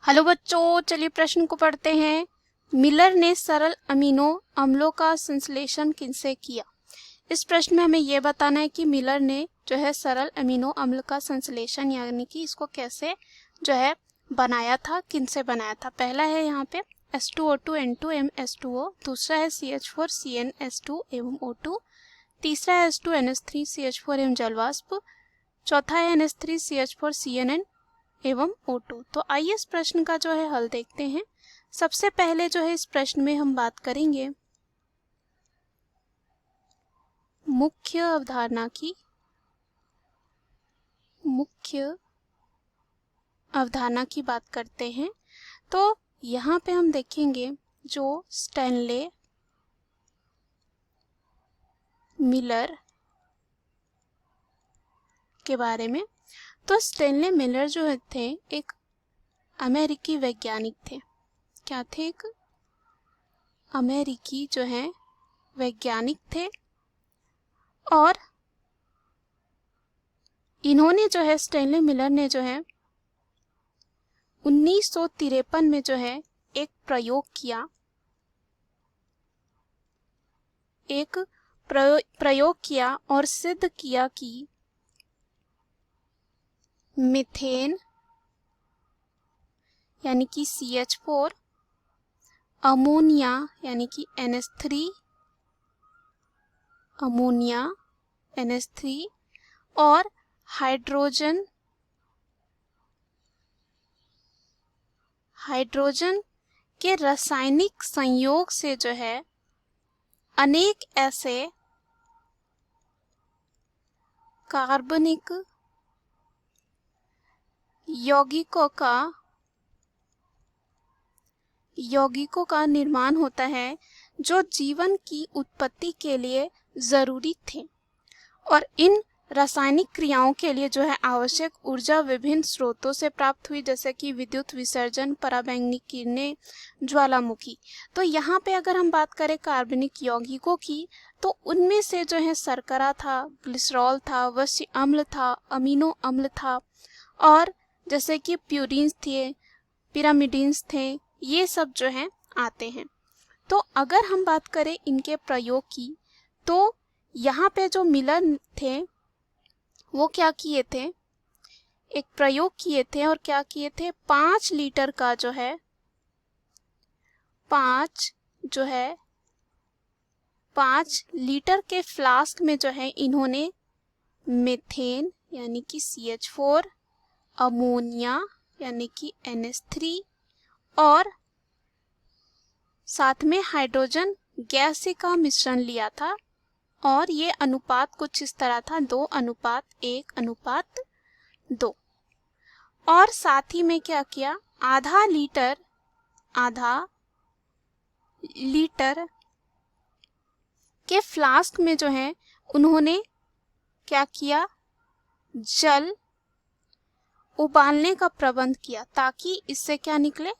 Hello बच्चों, चलिए प्रश्न को पढ़ते हैं। मिलर ने सरल अमीनो अम्लों का संश्लेषण किनसे किया। इस प्रश्न में हमें यह बताना है कि मिलर ने जो है सरल अमीनो अम्ल का संश्लेषण यानी कि इसको कैसे जो है बनाया था, किनसे बनाया था। पहला है यहाँ पे H2O2 N2M H2O, दूसरा है CH4 CnH2 एवं O2, तीसरा है H2NH3 CH4 एवं जलवाष्प, चौथा है NH3 CH4 CNN एवं O2। तो आइए इस प्रश्न का जो है हल देखते हैं। सबसे पहले जो है इस प्रश्न में हम बात करेंगे मुख्य अवधारणा की बात करते हैं। तो यहाँ पे हम देखेंगे जो स्टैनले मिलर के बारे में। तो स्टैनले मिलर जो थे एक अमेरिकी वैज्ञानिक थे। क्या थे? एक अमेरिकी जो है वैज्ञानिक थे और इन्होंने जो है स्टैनले मिलर ने जो है 1953 में जो है एक प्रयोग किया और सिद्ध किया कि मीथेन यानी कि CH4, अमोनिया यानी कि NH3 और हाइड्रोजन के रासायनिक संयोग से जो है अनेक ऐसे कार्बनिक यौगिकों का निर्माण होता है जो जीवन की उत्पत्ति के लिए जरूरी थे। और इन रासायनिक क्रियाओं के लिए जो है आवश्यक ऊर्जा विभिन्न स्रोतों से प्राप्त हुई, जैसे कि विद्युत विसर्जन, पराबैंगनी किरणें, ज्वालामुखी। तो यहाँ पे अगर हम बात करें कार्बनिक यौगिकों की, तो उनमें से जो है शर्करा था, ग्लिसरॉल था, वस्य अम्ल था, अमीनो अम्ल था, और जैसे कि प्यूरिन्स थे, पिरामिडिन्स थे, ये सब जो है आते हैं। तो अगर हम बात करें इनके प्रयोग की, तो यहाँ पे जो मिलर थे वो क्या किए थे, एक प्रयोग किए थे और क्या किए थे, 5 लीटर का जो है 5 लीटर के फ्लास्क में जो है इन्होंने मीथेन यानी कि CH4, अमोनिया यानी कि NH3 और साथ में हाइड्रोजन गैस का मिश्रण लिया था। और ये अनुपात कुछ इस तरह था, 2:1:2। और साथ ही में क्या किया, आधा लीटर के फ्लास्क में जो है उन्होंने क्या किया, जल उबालने का प्रबंध किया, ताकि इससे क्या निकले,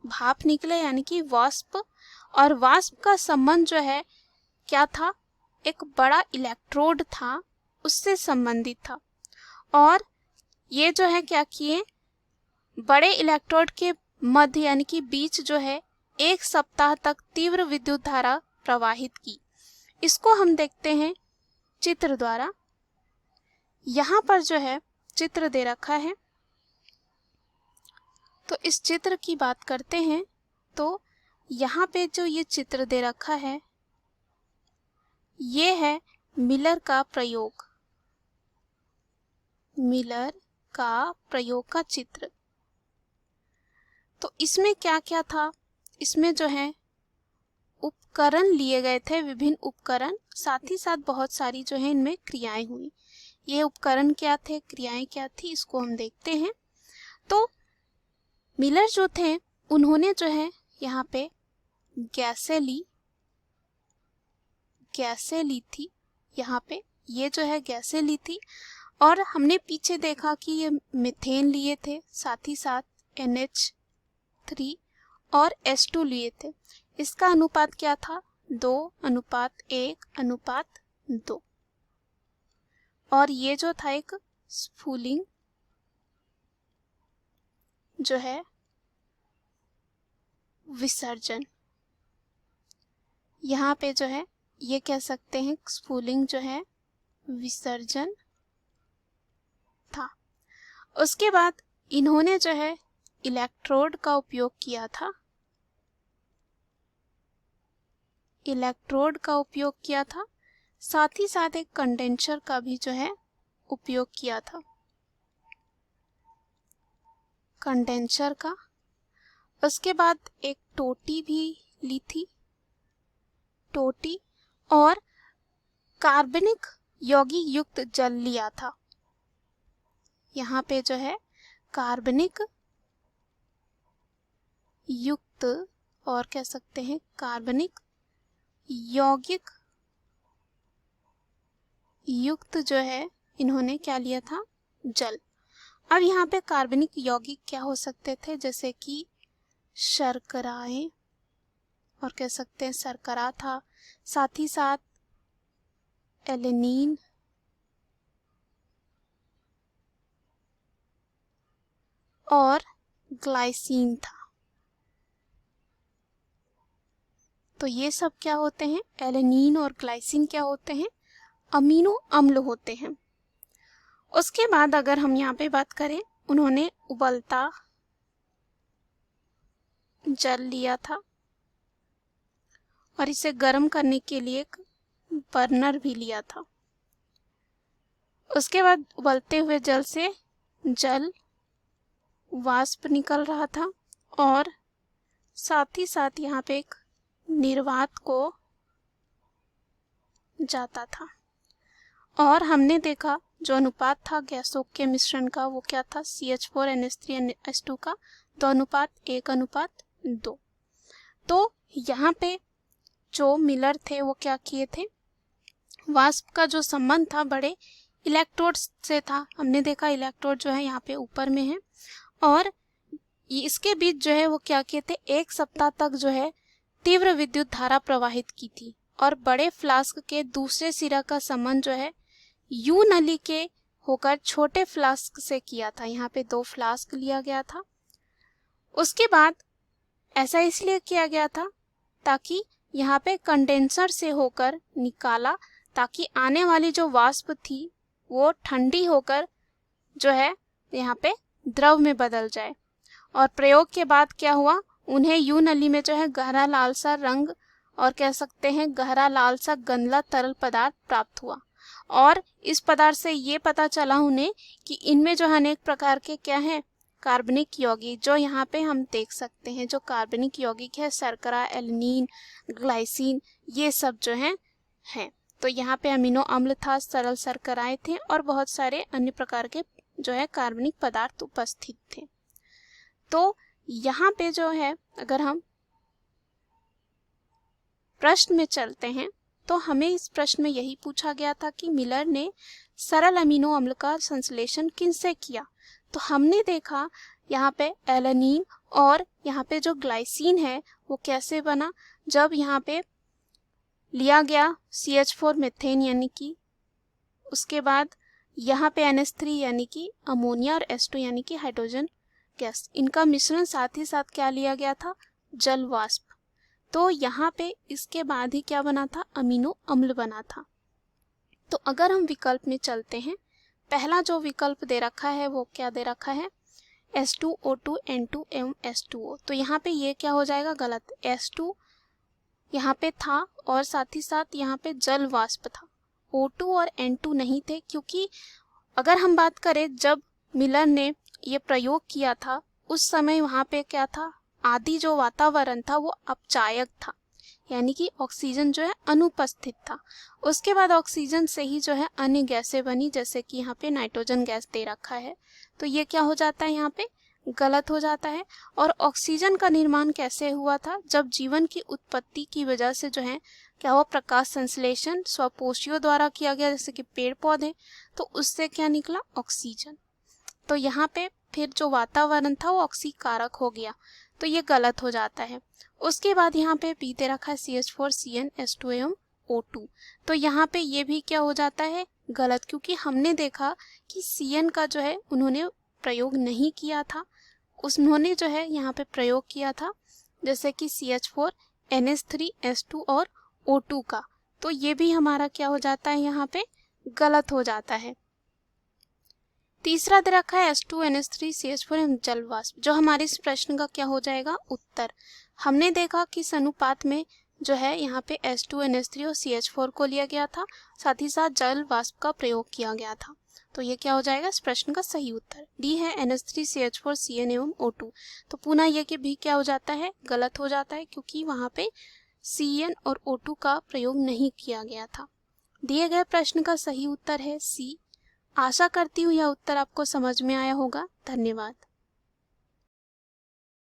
भाप निकले यानी कि वाष्प। और वाष्प का संबंध जो है क्या था, एक बड़ा इलेक्ट्रोड था, उससे संबंधित था। और ये जो है क्या किए, बड़े इलेक्ट्रोड के मध्य यानी कि बीच जो है 1 सप्ताह तक तीव्र विद्युत धारा प्रवाहित की। इसको हम देखते हैं चित्र द्वारा। यहाँ पर जो है चित्र दे रखा है, तो इस चित्र की बात करते हैं। तो यहाँ पे जो ये चित्र दे रखा है, ये है मिलर का प्रयोग का चित्र। तो इसमें क्या क्या था, इसमें जो है उपकरण लिए गए थे, विभिन्न उपकरण, साथ ही साथ बहुत सारी जो है इनमें क्रियाएं हुई। ये उपकरण क्या थे, क्रियाएं क्या थी, इसको हम देखते हैं। तो मिलर जो थे उन्होंने जो है यहाँ पे गैसें ली थी, यहाँ पे ये जो है गैसें ली थी। और हमने पीछे देखा कि ये मीथेन लिए थे, साथ ही साथ NH3 और H2 लिए थे। इसका अनुपात क्या था, 2:1:2। और ये जो था एक स्फुलिंग जो है विसर्जन। यहाँ पे जो है ये कह सकते हैं स्फुलिंग जो है विसर्जन था। उसके बाद इन्होंने जो है इलेक्ट्रोड का उपयोग किया था, इलेक्ट्रोड का उपयोग किया था, साथ ही साथ एक कंडेंसर का भी जो है उपयोग किया था, कंडेंसर का। उसके बाद एक टोटी भी ली थी, टोटी, और कार्बनिक यौगिक युक्त जल लिया था। यहाँ पे जो है कार्बनिक युक्त, और कह सकते हैं कार्बनिक यौगिक युक्त जो है इन्होंने क्या लिया था, जल। अब यहाँ पे कार्बनिक यौगिक क्या हो सकते थे, जैसे कि शर्कराएं, और कह सकते हैं शर्करा था, साथ ही साथ एलेनीन, और ग्लाइसिन था। तो ये सब क्या होते हैं, एलेनीन और ग्लाइसिन क्या होते हैं, अमीनो अम्ल होते हैं। उसके बाद अगर हम यहाँ पे बात करें, उन्होंने उबलता जल लिया था और इसे गर्म करने के लिए एक बर्नर भी लिया था। उसके बाद उबलते हुए जल से जल वाष्प निकल रहा था, और साथ ही साथ यहाँ पे एक निर्वात को जाता था। और हमने देखा जो अनुपात था गैसों के मिश्रण का वो क्या था, CH4NH3NH2 का 2:1:2। तो यहाँ पे जो मिलर थे वो क्या किए थे, वाष्प का जो संबंध था बड़े इलेक्ट्रोड से था। हमने देखा इलेक्ट्रोड जो है यहाँ पे ऊपर में है, और इसके बीच जो है वो क्या किए थे, 1 सप्ताह तक जो है तीव्र विद्युत धारा प्रवाहित की थी। और बड़े फ्लास्क के दूसरे सिरा का संबंध जो है यू नली के होकर छोटे फ्लास्क से किया था। यहाँ पे 2 फ्लास्क लिया गया था। उसके बाद ऐसा इसलिए किया गया था ताकि यहाँ पे कंडेंसर से होकर निकाला, ताकि आने वाली जो वाष्प थी वो ठंडी होकर जो है यहाँ पे द्रव में बदल जाए। और प्रयोग के बाद क्या हुआ, उन्हें यू नली में जो है गहरा लाल सा रंग, और कह सकते हैं गहरा लाल सा गंदला तरल पदार्थ प्राप्त हुआ। और इस पदार्थ से ये पता चला उन्हें कि इनमें जो है अनेक प्रकार के क्या है, कार्बनिक यौगिक, जो यहाँ पे हम देख सकते हैं जो कार्बनिक यौगिक है, शर्करा, एलेनीन, ग्लाइसिन, ये सब जो हैं। तो यहाँ पे अमीनो अम्ल था, सरल शर्कराएं थे, और बहुत सारे अन्य प्रकार के जो है कार्बनिक पदार्थ उपस्थित थे। तो यहाँ पे जो है अगर हम प्रश्न में चलते हैं तो हमें इस प्रश्न में यही पूछा गया था कि मिलर ने सरल अमीनो अम्ल का संश्लेषण किनसे किया। तो हमने देखा यहाँ पे एलेनीन और यहाँ पे जो ग्लाइसिन है वो कैसे बना, जब यहाँ पे लिया गया CH4 मीथेन यानी कि, उसके बाद यहाँ पे NH3 यानी कि अमोनिया, और H2 यानी कि हाइड्रोजन गैस, इनका मिश्रण, साथ ही साथ क्या लिया गया था, जल वाष्प। तो यहाँ पे इसके बाद ही क्या बना था, अमीनो अम्ल बना था। तो अगर हम विकल्प में चलते हैं, पहला जो विकल्प दे रखा है वो क्या दे रखा है, H2O2 N2 एवं H2O। तो यहाँ पे ये क्या हो जाएगा, गलत। H2 यहाँ पे था और साथ ही साथ यहाँ पे जल वाष्प था, O2 और N2 नहीं थे, क्योंकि अगर हम बात करें जब मिलर ने ये प्रयोग किया था उस समय वहाँ पे क्या था, आदि जो वातावरण था वो अपचायक था, यानी कि ऑक्सीजन जो है अनुपस्थित था। उसके बाद ऑक्सीजन से ही जो है अन्य गैसें बनी, जैसे कि यहाँ पे नाइट्रोजन गैस दे रखा है। तो ये क्या हो जाता है, यहाँ पे गलत हो जाता है। और ऑक्सीजन का निर्माण कैसे हुआ था, जब जीवन की उत्पत्ति की वजह से जो है क्या हुआ, प्रकाश संश्लेषण स्वपोषियों द्वारा किया गया, जैसे कि पेड़ पौधे, तो उससे क्या निकला, ऑक्सीजन। तो यहाँ पे फिर जो वातावरण था वो ऑक्सीकारक हो गया, तो ये गलत हो जाता है। उसके बाद यहाँ पे बी दे रखा है CH4 CN H2 एवं O2। तो यहाँ पे ये भी क्या हो जाता है, गलत, क्योंकि हमने देखा कि CN का जो है उन्होंने प्रयोग नहीं किया था, उन्होंने जो है यहाँ पे प्रयोग किया था जैसे कि CH4, NH3, H2 और O2 का, तो ये भी हमारा क्या हो जाता है, यहाँ पे गलत हो जाता है। तीसरा दे रखा है H2, NH3, CH4 एवं जल वाष्प, जो हमारे इस प्रश्न का क्या हो जाएगा, उत्तर। हमने देखा कि इस अनुपात में जो है यहाँ पे H2, NH3 और CH4 को लिया गया था, साथ ही साथ जल वाष्प का प्रयोग किया गया था। तो ये क्या हो जाएगा इस प्रश्न का सही उत्तर। डी है NH3, CH4, CN एवं O2। तो पुनः ये कि भी क्या हो जाता है, गलत हो जाता है, क्योंकि वहाँ पे CN और O2 का प्रयोग नहीं किया गया था। दिए गए प्रश्न का सही उत्तर है सी। आशा करती हूँ यह उत्तर आपको समझ में आया होगा। धन्यवाद।